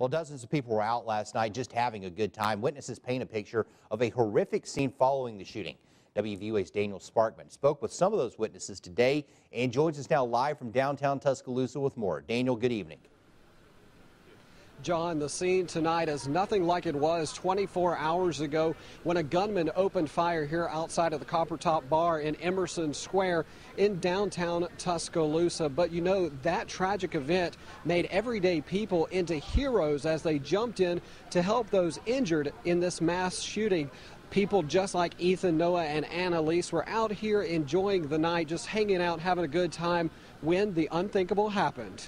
Well, dozens of people were out last night just having a good time. Witnesses paint a picture of a horrific scene following the shooting. WVUA's Daniel Sparkman spoke with some of those witnesses today and joins us now live from downtown Tuscaloosa with more. Daniel, good evening. John, the scene tonight is nothing like it was 24 hours ago when a gunman opened fire here outside of the Copper Top Bar in Emerson Square in downtown Tuscaloosa. But you know, that tragic event made everyday people into heroes as they jumped in to help those injured in this mass shooting. People just like Ethan, Noah, and Annalise were out here enjoying the night, just hanging out, having a good time when the unthinkable happened.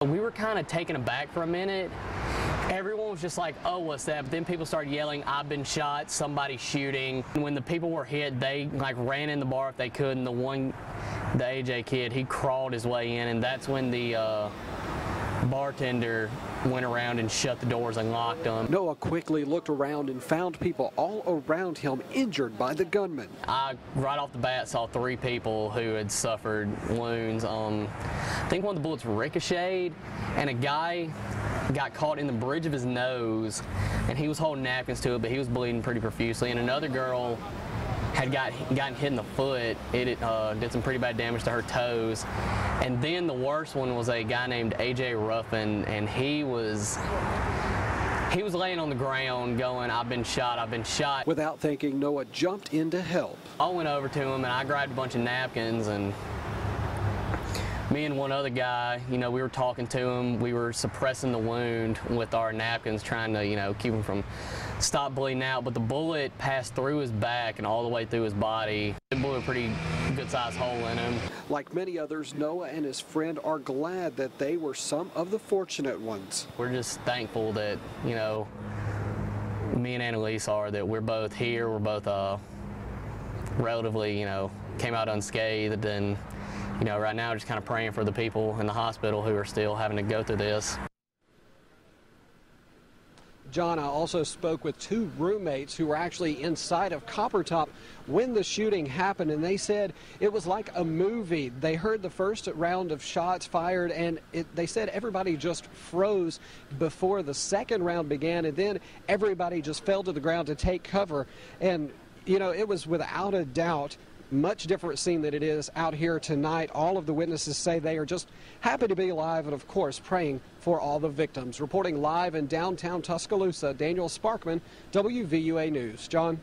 We were kind of taken aback for a minute. Everyone was just like, oh, what's that? But then people started yelling, I've been shot, somebody's shooting. And when the people were hit, they like ran in the bar if they could, and the AJ kid, he crawled his way in, and that's when the bartender went around and shut the doors and locked them. Noah quickly looked around and found people all around him injured by the gunman. I, right off the bat, saw 3 people who had suffered wounds. I think one of the bullets ricocheted, and a guy got caught in the bridge of his nose, and he was holding napkins to it, but he was bleeding pretty profusely. And another girl had gotten hit in the foot. It did some pretty bad damage to her toes. And then the worst one was a guy named AJ Ruffin, and he was laying on the ground going, I've been shot, I've been shot. Without thinking, Noah jumped in to help. I went over to him and I grabbed a bunch of napkins, and me and one other guy, you know, we were talking to him. We were suppressing the wound with our napkins, trying to, you know, keep him from stop bleeding out. But the bullet passed through his back and all the way through his body. It blew a pretty good-sized hole in him. Like many others, Noah and his friend are glad that they were some of the fortunate ones. We're just thankful that, you know, me and Annalise are, that we're both here. We're both relatively, you know, came out unscathed, and you know, right now, just kind of praying for the people in the hospital who are still having to go through this. John, I also spoke with 2 roommates who were actually inside of Copper Top when the shooting happened, and they said it was like a movie. They heard the first round of shots fired, and they said everybody just froze before the second round began, and then everybody just fell to the ground to take cover. And, you know, it was without a doubt much different scene than it is out here tonight. All of the witnesses say they are just happy to be alive and, of course, praying for all the victims. Reporting live in downtown Tuscaloosa, Daniel Sparkman, WVUA News. John?